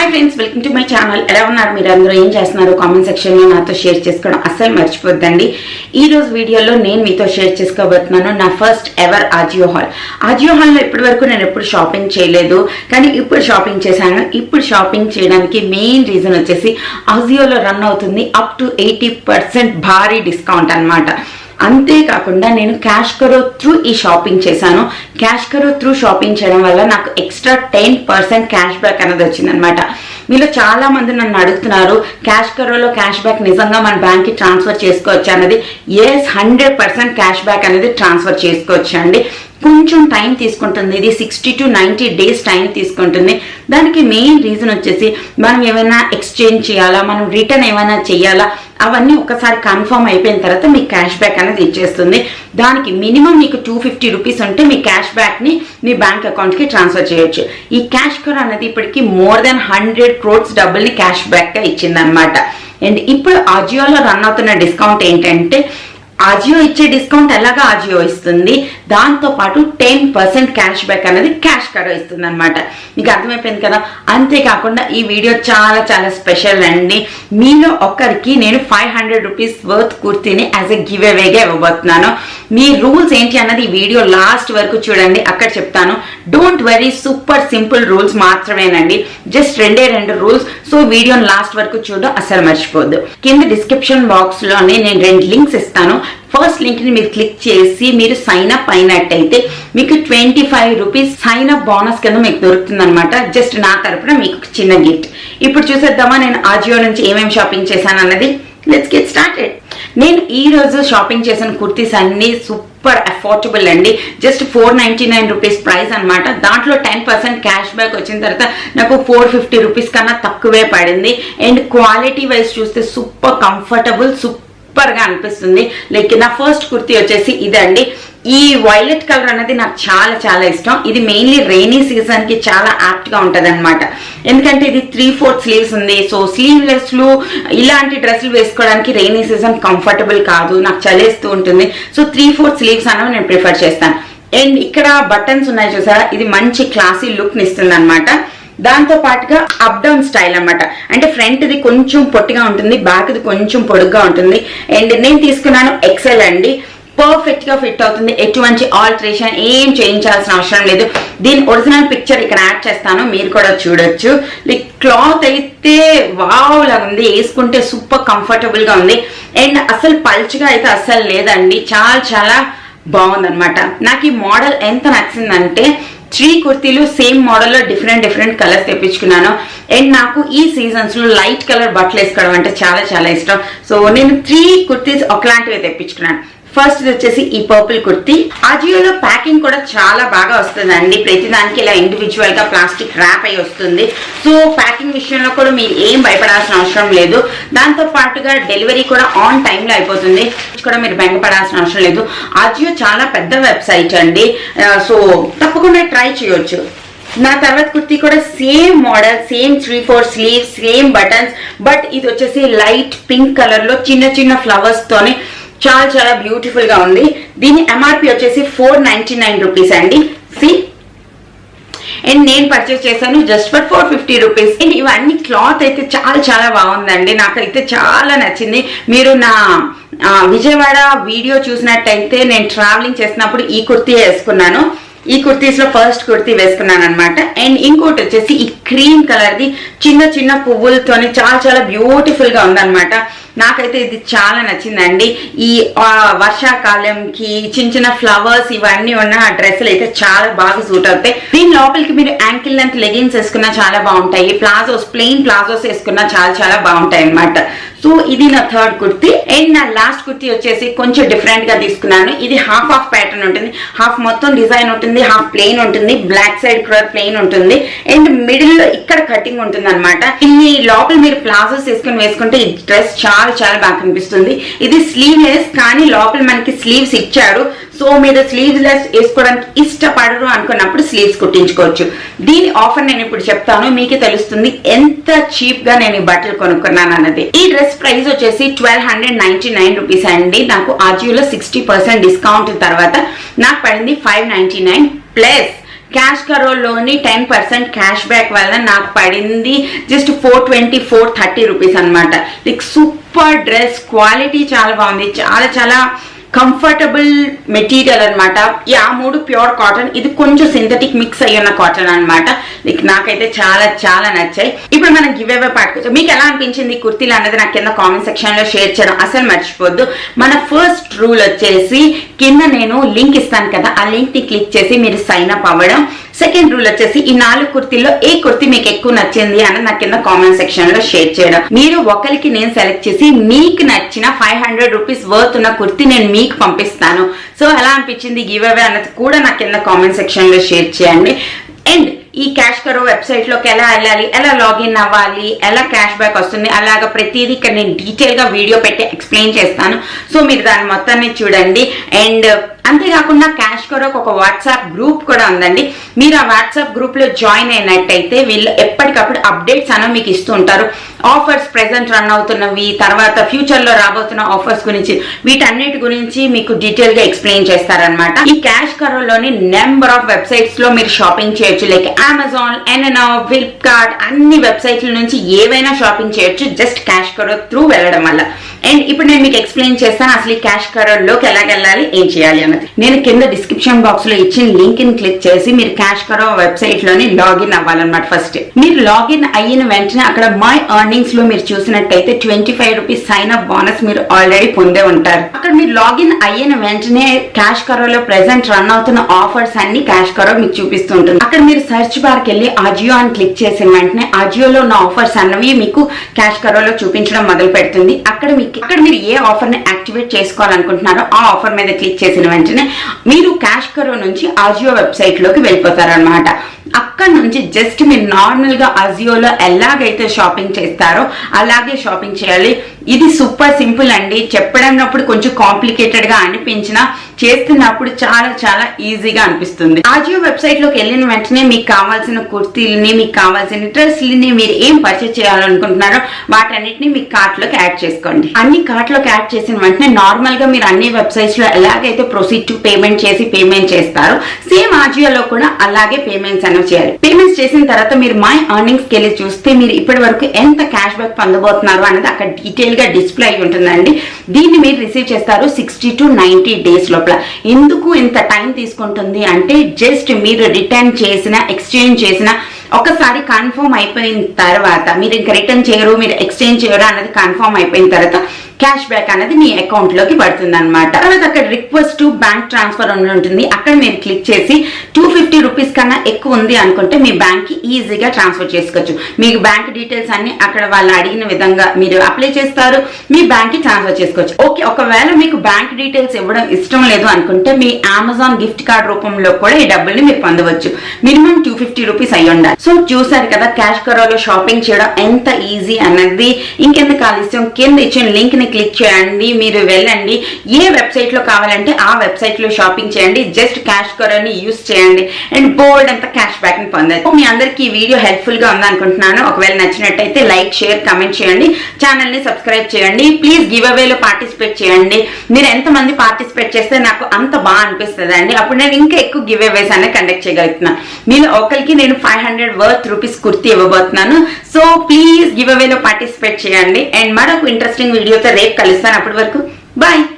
Hi friends, welcome to my channel. ఎలా ఉన్నారు మీరు అందరూ? ఏం చేస్తున్నారు? కామెంట్ సెక్షన్ లో నాతో షేర్ చేసుకోవడం అస్సలు మర్చిపోద్దండి. ఈ రోజు వీడియోలో నేను మీతో షేర్ చేసుకోబోతున్నాను నా first ever Ajio hall. Ajio హాల్లో ఇప్పటి వరకు నేను ఎప్పుడు షాపింగ్ చేయలేదు, కానీ ఇప్పుడు షాపింగ్ చేశాను. ఇప్పుడు షాపింగ్ చేయడానికి మెయిన్ రీజన్ వచ్చేసి ఆజియోలో రన్ అవుతుంది అప్ టు 80% భారీ డిస్కౌంట్ అన్నమాట. అంతేకాకుండా నేను క్యాష్ కరో త్రూ ఈ షాపింగ్ చేశాను. క్యాష్ కరో త్రూ షాపింగ్ చేయడం వల్ల నాకు ఎక్స్ట్రా 10% క్యాష్ బ్యాక్ అనేది వచ్చిందనమాట. మీలో చాలా మంది నన్ను అడుగుతున్నారు, క్యాష్ కరోలో క్యాష్ బ్యాక్ నిజంగా మన బ్యాంక్కి ట్రాన్స్ఫర్ చేసుకోవచ్చు అనేది. ఎస్, 100% క్యాష్ బ్యాక్ అనేది ట్రాన్స్ఫర్ చేసుకోవచ్చు అండి. కొంచెం టైం తీసుకుంటుంది, ఇది 60 to 90 days టైం తీసుకుంటుంది. దానికి మెయిన్ రీజన్ వచ్చేసి మనం ఏమైనా ఎక్స్చేంజ్ చేయాలా, మనం రిటర్న్ ఏమైనా చేయాలా, అవన్నీ ఒకసారి కన్ఫర్మ్ అయిపోయిన తర్వాత మీకు క్యాష్ బ్యాక్ అనేది ఇచ్చేస్తుంది. దానికి మినిమం మీకు 250 రూపీస్ ఉంటే మీ క్యాష్ బ్యాక్ ని మీ బ్యాంక్ అకౌంట్ కి ట్రాన్స్ఫర్ చేయొచ్చు. ఈ క్యాష్ కరో అనేది ఇప్పటికి more than 100 crores డబ్బుల్ని క్యాష్ బ్యాక్ గా ఇచ్చింది అనమాట. అండ్ ఇప్పుడు ఆజియోలో రన్ అవుతున్న డిస్కౌంట్ ఏంటంటే, ఆజియో ఇచ్చే డిస్కౌంట్ ఎలాగా ఆజియో ఇస్తుంది, దాంతో పాటు 10% క్యాష్ బ్యాక్ అనేది క్యాష్ కరో ఇస్తుంది అనమాట. మీకు అర్థమైపోయింది కదా. అంతేకాకుండా ఈ వీడియో చాలా చాలా స్పెషల్ అండి. మీలో ఒక్కరికి నేను 500 రూపీస్ వర్త్ కుర్తీని యాజ్ ఎ గివ్ అవేగా ఇవ్వబోతున్నాను. మీ రూల్స్ ఏంటి అన్నది ఈ వీడియో లాస్ట్ వరకు చూడండి, అక్కడ చెప్తాను. Don't worry, super simple rules మాత్రమేనండి. జస్ట్ రెండు రూల్స్. సో వీడియోని లాస్ట్ వరకు చూడడం అసలు మర్చిపోద్దు. కింద డిస్క్రిప్షన్ బాక్స్ లోనే నేను 2 లింక్స్ ఇస్తాను. ఫస్ట్ లింక్ ని మీరు క్లిక్ చేసి మీరు సైన్ అప్ అయినట్టయితే మీకు 25 రూపీస్ సైన్ అప్ బోనస్ కింద మీకు దొరుకుతుంది అనమాట. జస్ట్ నా తరపున మీకు చిన్న గిఫ్ట్. ఇప్పుడు చూసేద్దామా నేను ఆజియో నుంచి ఏమేమి షాపింగ్ చేశాను అన్నది. Let's get started. నేను ఈ రోజు షాపింగ్ చేసిన కుర్తీస్ అన్ని సూపర్ అఫోర్డబుల్ అండి. జస్ట్ 499 రూపీస్ ప్రైస్ అనమాట. దాంట్లో 10% క్యాష్ బ్యాక్ వచ్చిన తర్వాత నాకు 450 రూపీస్ కన్నా తక్కువే పడింది. అండ్ క్వాలిటీ వైజ్ చూస్తే సూపర్ కంఫర్టబుల్, సూపర్ గా అనిపిస్తుంది. లైక్ నా ఫస్ట్ కుర్తీ వచ్చేసి ఇదండి. ఈ వైలెట్ కలర్ అనేది నాకు చాలా చాలా ఇష్టం. ఇది మెయిన్లీ రెయినీ సీజన్ కి చాలా యాప్ట్ గా ఉంటది అనమాట. ఎందుకంటే ఇది 3/4 స్లీవ్స్ ఉంది. సో స్లీవ్లెస్ లు ఇలాంటి డ్రెస్సులు వేసుకోవడానికి రెయినీ సీజన్ కంఫర్టబుల్ కాదు, నాకు చలేస్తూ ఉంటుంది. సో 3/4 స్లీవ్స్ అనేవి నేను ప్రిఫర్ చేస్తాను. అండ్ ఇక్కడ బటన్స్ ఉన్నాయి చూసారా, ఇది మంచి క్లాసీ లుక్ ని ఇస్తుంది అనమాట. దాంతో పాటుగా అప్ డౌన్ స్టైల్ అనమాట. అంటే ఫ్రంట్ ది కొంచెం పొట్టిగా ఉంటుంది, బ్యాక్ ది కొంచెం పొడుగ్గా ఉంటుంది. అండ్ నేను తీసుకున్నాను ఎక్సెల్ అండి. పర్ఫెక్ట్ గా ఫిట్ అవుతుంది. ఎటువంటి ఆల్టరేషన్ ఏం చేయించాల్సిన అవసరం లేదు. దీని ఒరిజినల్ పిక్చర్ ఇక్కడ యాడ్ చేస్తాను, మీరు కూడా చూడొచ్చు. లైక్ క్లాత్ అయితే వావ్ లాగా ఉంది, వేసుకుంటే సూపర్ కంఫర్టబుల్ గా ఉంది. అండ్ అసలు పల్చగా అయితే అస్సలు లేదండి, చాలా చాలా బాగుందనమాట. నాకు ఈ మోడల్ ఎంత నచ్చిందంటే 3 కుర్తీలు సేమ్ మోడల్లో డిఫరెంట్ కలర్స్ తెప్పించుకున్నాను. అండ్ నాకు ఈ సీజన్స్ లో లైట్ కలర్ బట్టలు వేసుకోవడం అంటే చాలా చాలా ఇష్టం. సో నేను 3 కుర్తీస్ ఒకలాంటివి తెప్పించుకున్నాను. ఫస్ట్ వచ్చేసి ఈ పర్పుల్ కుర్తీ. ఆజియోలో ప్యాకింగ్ కూడా చాలా బాగా వస్తుందండి. ప్రతిదానికి ఇలా ఇండివిజువల్ గా ప్లాస్టిక్ ర్యాప్ అయి వస్తుంది. సో ప్యాకింగ్ విషయంలో కూడా మీరు ఏం భయపడాల్సిన అవసరం లేదు. దాంతో పాటుగా డెలివరీ కూడా ఆన్ టైంలో అయిపోతుంది, కూడా మీరు బెంగపడాల్సిన అవసరం లేదు. ఆజియో చాలా పెద్ద వెబ్సైట్ అండి. సో తప్పకుండా ట్రై చేయొచ్చు. నా తర్వాత కుర్తీ కూడా same model, same 3/4 sleeve, same buttons. But ఇది వచ్చేసి లైట్ పింక్ కలర్ లో చిన్న చిన్న ఫ్లవర్స్ తోని చాలా చాలా బ్యూటిఫుల్ గా ఉంది. దీని ఎంఆర్పి వచ్చేసి 499 రూపీస్ అండి. అండ్ నేను పర్చేస్ చేశాను జస్ట్ ఫర్ 450 రూపీస్. అండ్ ఇవన్నీ క్లాత్ అయితే చాలా చాలా బాగుందండి, నాకైతే చాలా నచ్చింది. మీరు నా విజయవాడ వీడియో చూసినట్టయితే నేను ట్రావెలింగ్ చేసినప్పుడు ఈ కుర్తీ వేసుకున్నాను. ఈ కుర్తీస్ లో ఫస్ట్ కుర్తీ వేసుకున్నాను అనమాట. అండ్ ఇంకోటి వచ్చేసి ఈ క్రీమ్ కలర్ ది చిన్న చిన్న పువ్వులతోని చాలా చాలా బ్యూటిఫుల్ గా ఉందన్నమాట. నాకైతే ఇది చాలా నచ్చిందండి. ఈ వర్షాకాలంకి చిన్న చిన్న ఫ్లవర్స్ ఇవన్నీ ఉన్న డ్రెస్సులు అయితే చాలా బాగా సూట్ అవుతాయి. దీని లోపలికి మీరు యాంకిల్ లెంత్ లెగిన్స్ వేసుకున్నా చాలా బాగుంటాయి. ప్లాజోస్, ప్లెయిన్ ప్లాజోస్ వేసుకున్నా చాలా చాలా బాగుంటాయి అనమాట. సో ఇది నా థర్డ్ కుర్తీ. అండ్ నా లాస్ట్ కుర్తీ వచ్చేసి కొంచెం డిఫరెంట్ గా తీసుకున్నాను. ఇది హాఫ్ ప్యాటర్న్ ఉంటుంది, హాఫ్ మొత్తం డిజైన్ ఉంటుంది, హాఫ్ ప్లెయిన్ ఉంటుంది, బ్లాక్ సైడ్ కూడా ప్లెయిన్ ఉంటుంది. అండ్ మిడిల్ లో ఇక్కడ కటింగ్ ఉంటుంది అనమాట. ఈ లోపల మీరు ప్లాజోస్ వేసుకుంటే ఈ డ్రెస్ చాలా చాలా బాగా కనిపిస్తుంది. ఇది స్లీవ్లెస్, కానీ లోపల మనకి స్లీవ్స్ ఇచ్చారు. సో మీరు స్లీవ్లెస్ వేసుకోవడానికి ఇష్టపడరు అనుకున్నప్పుడు స్లీవ్స్ కుట్టించుకోవచ్చు. దీని ఆఫర్ నేను ఇప్పుడు చెప్తాను, మీకే తెలుస్తుంది ఎంత చీప్ గా నేను ఈ బట్టలు కొనుక్కున్నాను అన్నది. ఈ డ్రెస్ ప్రైస్ వచ్చేసి 1299 రూపీస్ అండి. నాకు ఆజియోలో 60% డిస్కౌంట్ తర్వాత నాకు పడింది 599 ప్లస్ క్యాష్ కరోల్లోని 10% క్యాష్ బ్యాక్ వల్ల నాకు పడింది జస్ట్ 430 రూపీస్ అనమాట. లైక్ సూపర్ డ్రెస్, క్వాలిటీ చాలా బాగుంది, చాలా చాలా కంఫర్టబుల్ మెటీరియల్ అనమాట. ఆ 3 ప్యూర్ కాటన్, ఇది కొంచెం సింథటిక్ మిక్స్ అయ్యి ఉన్న కాటన్ అనమాట. లైక్ నాకైతే చాలా చాలా నచ్చాయి. ఇప్పుడు మనం గివ్ అవే పాటుకోవచ్చు. మీకు ఎలా అనిపించింది కుర్తీలు అన్నది నాకు కింద కామెంట్ సెక్షన్ లో షేర్ చేయడం అసలు మర్చిపోద్దు. మన ఫస్ట్ రూల్ వచ్చేసి కింద నేను లింక్ ఇస్తాను కదా, ఆ లింక్ ని క్లిక్ చేసి మీరు సైన్ అప్ అవ్వడం. సెకండ్ రూల్ వచ్చేసి ఈ 4 కుర్తీల్లో ఏ కుర్తీ మీకు ఎక్కువ నచ్చింది అని నాకు కింద కామెంట్ సెక్షన్ లో షేర్ చేయడం. మీరు ఒకరికి నేను సెలెక్ట్ చేసి మీకు నచ్చిన 500 రూపీస్ వర్త్ ఉన్న కుర్తీ నేను మీకు పంపిస్తాను. సో ఎలా అనిపించింది గివ్ అవే అన్నది కూడా నాకు కింద కామెంట్ సెక్షన్ లో షేర్ చేయండి. అండ్ ఈ క్యాష్ కరో వెబ్సైట్ లోకి ఎలా వెళ్ళాలి, ఎలా లాగిన్ అవ్వాలి, ఎలా క్యాష్ బ్యాక్ వస్తుంది, అలాగా ప్రతిదీ ఇక్కడ నేను డీటెయిల్ గా వీడియో పెట్టి ఎక్స్ప్లెయిన్ చేస్తాను. సో మీరు దాని మొత్తాన్ని చూడండి. అండ్ అంతేకాకుండా క్యాష్ కరోకి ఒక వాట్సాప్ గ్రూప్ కూడా ఉందండి. మీరు ఆ వాట్సాప్ గ్రూప్ లో జాయిన్ అయినట్టయితే వీళ్ళు ఎప్పటికప్పుడు అప్డేట్స్ అనేవి మీకు ఇస్తూ ఉంటారు. ఆఫర్స్ ప్రెసెంట్ రన్ అవుతున్నవి, తర్వాత ఫ్యూచర్ లో రాబోతున్న ఆఫర్స్ గురించి, వీటన్నిటి గురించి మీకు డీటెయిల్ గా ఎక్స్ప్లెయిన్ చేస్తారనమాట. ఈ క్యాష్ కరోలోని నెంబర్ ఆఫ్ వెబ్సైట్స్ లో మీరు షాపింగ్ చేయొచ్చు. లైక్ అమెజాన్, ఎన్ఎన్ఆ, ఫ్లిప్కార్ట్, అన్ని వెబ్సైట్ల నుంచి ఏవైనా షాపింగ్ చేయొచ్చు జస్ట్ క్యాష్ కరో త్రూ వెళ్ళడం వల్ల. అండ్ ఇప్పుడు నేను మీకు ఎక్స్ప్లెయిన్ చేస్తాను అసలు ఈ క్యాష్ కరోలోకి ఎలా వెళ్ళాలి, ఏం చేయాలి అన్నది. నేను కింద డిస్క్రిప్షన్ బాక్స్ లో ఇచ్చిన లింక్ ని క్లిక్ చేసి మీరు క్యాష్ కరో వెబ్సైట్ లోని లాగిన్ అవ్వాలన్నమాట. ఫస్ట్ మీరు లాగిన్ అయిన వెంటనే అక్కడ మై ఎర్నింగ్స్ లో మీరు చూసినట్టయితే 25 రూపీస్ సైన్ అప్ బోనస్ మీరు ఆల్రెడీ పొందే ఉంటారు. అక్కడ మీరు లాగిన్ అయిన వెంటనే క్యాష్ కరోలో ప్రెసెంట్ రన్ అవుతున్న ఆఫర్స్ అన్ని క్యాష్ కరో మీకు చూపిస్తూ ఉంటుంది. అక్కడ మీరు సర్చ్ బార్ కి వెళ్ళి ఆజియో అని క్లిక్ చేసిన వెంటనే ఆజియోలో ఉన్న ఆఫర్స్ అన్నవి మీకు క్యాష్ కరోలో చూపించడం మొదలు పెడుతుంది. అక్కడ మీరు ఏ ఆఫర్ ని యాక్టివేట్ చేసుకోవాలనుకుంటున్నారో ఆ ఆఫర్ మీద క్లిక్ చేసిన వెంటనే మీరు క్యాష్ కరో నుంచి ఆజియో వెబ్సైట్ లోకి వెళ్ళిపోతారనమాట. అక్కడ నుంచి జస్ట్ మీరు నార్మల్ గా అజియోలో ఎలాగైతే షాపింగ్ చేస్తారో అలాగే షాపింగ్ చేయాలి. ఇది సూపర్ సింపుల్ అండి. చెప్పడన్నప్పుడు కొంచెం కాంప్లికేటెడ్ గా అనిపించినా చేస్తున్నప్పుడు చాలా చాలా ఈజీగా అనిపిస్తుంది. ఆజియో వెబ్సైట్ లోకి వెళ్ళిన వెంటనే మీకు కావాల్సిన కుర్తీలని, మీకు కావాల్సిన డ్రెస్లని, మీరు ఏం పర్చేస్ చేయాలనుకుంటున్నారో వాటన్నిటిని మీ కార్ట్ లోకి యాడ్ చేసుకోండి. అన్ని కార్ట్ లోకి యాడ్ చేసిన వెంటనే నార్మల్ గా మీరు అన్ని వెబ్సైట్స్ లో ఎలాగైతే ప్రొసీడ్ టు పేమెంట్ చేసి పేమెంట్ చేస్తారో సేమ్ ఆజియోలో కూడా అలాగే పేమెంట్స్ అనేవి చేయాలి. పేమెంట్స్ చేసిన తర్వాత మీరు మై ఎర్నింగ్స్ కి వెళ్ళి చూస్తే మీరు ఇప్పటి వరకు ఎంత క్యాష్ బ్యాక్ పొందబోతున్నారు అనేది అక్కడ డీటెయిల్ గా డిస్ప్లే అయి ఉంటుందండి. దీన్ని మీరు రిసీవ్ చేస్తారు 60 to 90 డేస్ లోపల. ఎందుకు ఇంత టైం తీసుకుంటుంది అంటే జస్ట్ మీరు రిటర్న్ చేసిన, ఎక్స్చేంజ్ చేసిన ఒకసారి కన్ఫర్మ్ అయిపోయిన తర్వాత మీరు ఇంకా రిటర్న్ చేయరు, మీరు ఎక్స్చేంజ్ చేయరు అన్నది కన్ఫర్మ్ అయిపోయిన తర్వాత క్యాష్ బ్యాక్ అనేది మీ అకౌంట్ లోకి పడుతుంది అనమాట. తర్వాత అక్కడ రిక్వెస్ట్ టు బ్యాంక్ ట్రాన్స్ఫర్ అని ఉంటుంది. అక్కడ మీరు క్లిక్ చేసి 250 రూపీస్ కన్నా ఎక్కువ ఉంది అనుకుంటే మీ బ్యాంక్ కి ఈజీగా ట్రాన్స్ఫర్ చేసుకోవచ్చు. మీకు బ్యాంక్ డీటెయిల్స్ అన్ని అక్కడ వాళ్ళు అడిగిన విధంగా మీరు అప్లై చేస్తారు, మీ బ్యాంక్ కి ట్రాన్స్ఫర్ చేసుకోవచ్చు. ఓకే, ఒకవేళ మీకు బ్యాంక్ డీటెయిల్స్ ఇవ్వడం ఇష్టం లేదు అనుకుంటే మీ అమెజాన్ గిఫ్ట్ కార్డ్ రూపంలో కూడా ఈ డబ్బుల్ని మీరు పొందవచ్చు. మినిమం 250 రూపీస్ అయ్యి ఉండాలి. సో చూసారు కదా క్యాష్ కరోలో షాపింగ్ చేయడం ఎంత ఈజీ అన్నది. ఇంకెందుకు ఆలస్యం, కింద ఇచ్చిన లింక్ ని క్లిక్ చేయండి, మీరు వెళ్ళండి. ఏ వెబ్సైట్ లో కావాలంటే ఆ వెబ్సైట్ లో షాపింగ్ చేయండి. జస్ట్ క్యాష్ కరోని యూస్ చేయండి అండ్ బోల్డ్ అంత క్యాష్ బ్యాక్ ని పొందండి. మీ అందరికి ఈ వీడియో హెల్ప్ఫుల్ గా ఉంది అనుకుంటున్నాను. ఒకవేళ నచ్చినట్టయితే లైక్, షేర్, కమెంట్ చేయండి. ఛానల్ ని సబ్స్క్రైబ్ చేయండి. ప్లీజ్ గివ్ అవే లో పార్టిసిపేట్ చేయండి. మీరు ఎంత మంది పార్టిసిపేట్ చేస్తే నాకు అంత బాగా అనిపిస్తుంది అండి. అప్పుడు నేను ఇంకా ఎక్కువ గివ్ అవేస్ అనేది కండక్ట్ చేయగలుగుతున్నాను. మీరు ఒకరికి నేను 500 వర్త్ రూపీస్ కుర్తీ ఇవ్వబోతున్నాను. సో ప్లీజ్ గివ్ అవే లో పార్టిసిపేట్ చేయండి. అండ్ మరొక ఇంట్రెస్టింగ్ వీడియోతో రేపు కలుస్తాను. అప్పటి వరకు బాయ్.